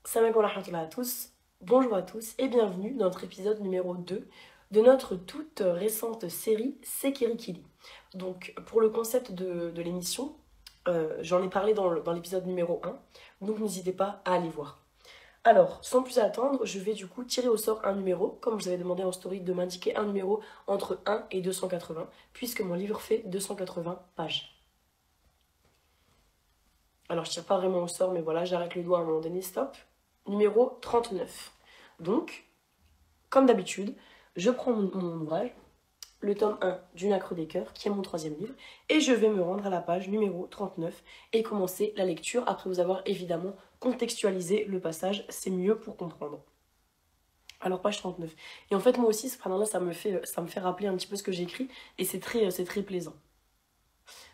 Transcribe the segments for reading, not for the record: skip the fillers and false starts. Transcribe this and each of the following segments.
Salam alaikum wa rahmatullahi à tous. Bonjour à tous et bienvenue dans notre épisode numéro 2 de notre toute récente série Sekirikili. Donc pour le concept de l'émission, j'en ai parlé dans l'épisode numéro 1, donc n'hésitez pas à aller voir. Alors, sans plus attendre, je vais du coup tirer au sort un numéro, comme je vous avais demandé en story de m'indiquer un numéro entre 1 et 280, puisque mon livre fait 280 pages. Alors je tire pas vraiment au sort, mais voilà, j'arrête le doigt à un moment donné, stop. Numéro 39. Donc, comme d'habitude, je prends mon ouvrage, le tome 1 du Nacre des Cœurs, qui est mon troisième livre, et je vais me rendre à la page numéro 39 et commencer la lecture après vous avoir évidemment contextualisé le passage, c'est mieux pour comprendre. Alors page 39. Et en fait moi aussi ce prénom-là ça me fait rappeler un petit peu ce que j'écris et c'est très plaisant.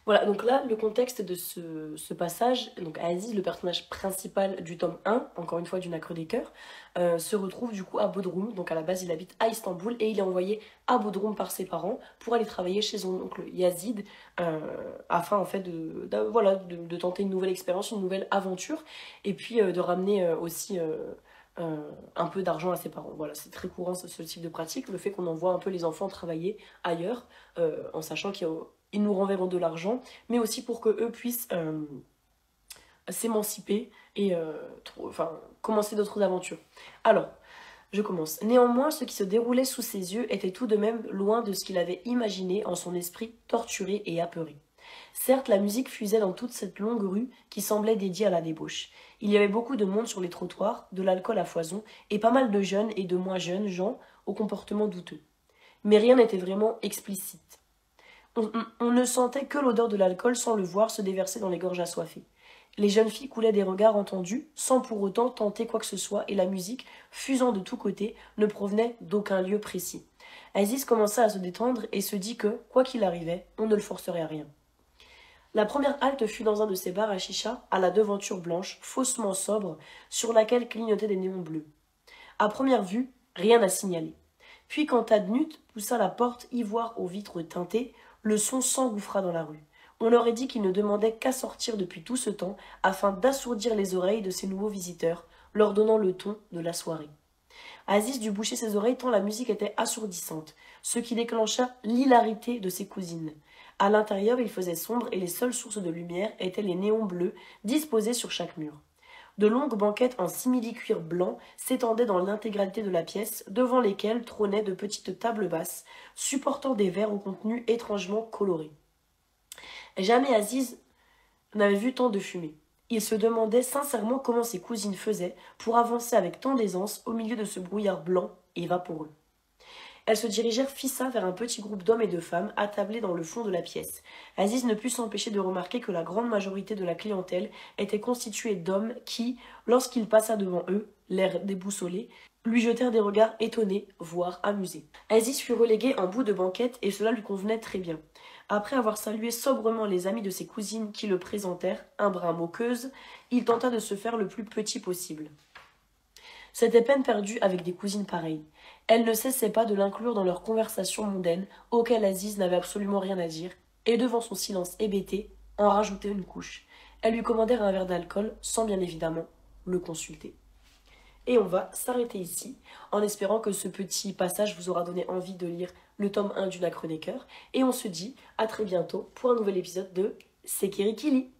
Voilà, donc là, le contexte de ce passage, donc Aziz, le personnage principal du tome 1, encore une fois du Nacre des Cœurs, se retrouve du coup à Bodrum, donc à la base il habite à Istanbul, et il est envoyé à Bodrum par ses parents pour aller travailler chez son oncle Yazid, afin en fait de tenter une nouvelle expérience, une nouvelle aventure, et puis de ramener aussi un peu d'argent à ses parents. Voilà, c'est très courant ce type de pratique, le fait qu'on envoie un peu les enfants travailler ailleurs, en sachant qu'ils nous renverront de l'argent, mais aussi pour qu'eux puissent s'émanciper et commencer d'autres aventures. Alors, je commence. Néanmoins, ce qui se déroulait sous ses yeux était tout de même loin de ce qu'il avait imaginé en son esprit torturé et apeuré. Certes, la musique fusait dans toute cette longue rue qui semblait dédiée à la débauche. Il y avait beaucoup de monde sur les trottoirs, de l'alcool à foison, et pas mal de jeunes et de moins jeunes gens au comportement douteux. Mais rien n'était vraiment explicite. On ne sentait que l'odeur de l'alcool sans le voir se déverser dans les gorges assoiffées. Les jeunes filles coulaient des regards entendus, sans pour autant tenter quoi que ce soit, et la musique, fusant de tous côtés, ne provenait d'aucun lieu précis. Aziz commença à se détendre et se dit que, quoi qu'il arrivait, on ne le forcerait à rien. La première halte fut dans un de ces bars à chicha, à la devanture blanche, faussement sobre, sur laquelle clignotaient des néons bleus. À première vue, rien à signaler. Puis quand Adnut poussa la porte ivoire aux vitres teintées, le son s'engouffra dans la rue. On leur dit qu'il ne demandait qu'à sortir depuis tout ce temps, afin d'assourdir les oreilles de ces nouveaux visiteurs, leur donnant le ton de la soirée. Aziz dut boucher ses oreilles tant la musique était assourdissante, ce qui déclencha l'hilarité de ses cousines. À l'intérieur, il faisait sombre et les seules sources de lumière étaient les néons bleus disposés sur chaque mur. De longues banquettes en simili-cuir blanc s'étendaient dans l'intégralité de la pièce, devant lesquelles trônaient de petites tables basses, supportant des verres au contenu étrangement coloré. Jamais Aziz n'avait vu tant de fumée. Il se demandait sincèrement comment ses cousines faisaient pour avancer avec tant d'aisance au milieu de ce brouillard blanc et vaporeux. Elles se dirigèrent fissa vers un petit groupe d'hommes et de femmes attablés dans le fond de la pièce. Aziz ne put s'empêcher de remarquer que la grande majorité de la clientèle était constituée d'hommes qui, lorsqu'il passa devant eux, l'air déboussolé, lui jetèrent des regards étonnés, voire amusés. Aziz fut relégué en bout de banquette et cela lui convenait très bien. Après avoir salué sobrement les amis de ses cousines qui le présentèrent, un brin moqueuse, il tenta de se faire le plus petit possible. C'était peine perdue avec des cousines pareilles. Elles ne cessaient pas de l'inclure dans leurs conversations mondaines, auxquelles Aziz n'avait absolument rien à dire, et devant son silence hébété, en rajoutaient une couche. Elles lui commandèrent un verre d'alcool, sans bien évidemment le consulter. Et on va s'arrêter ici, en espérant que ce petit passage vous aura donné envie de lire le tome 1 du Nacre des Cœurs, et on se dit à très bientôt pour un nouvel épisode de Sekirikili.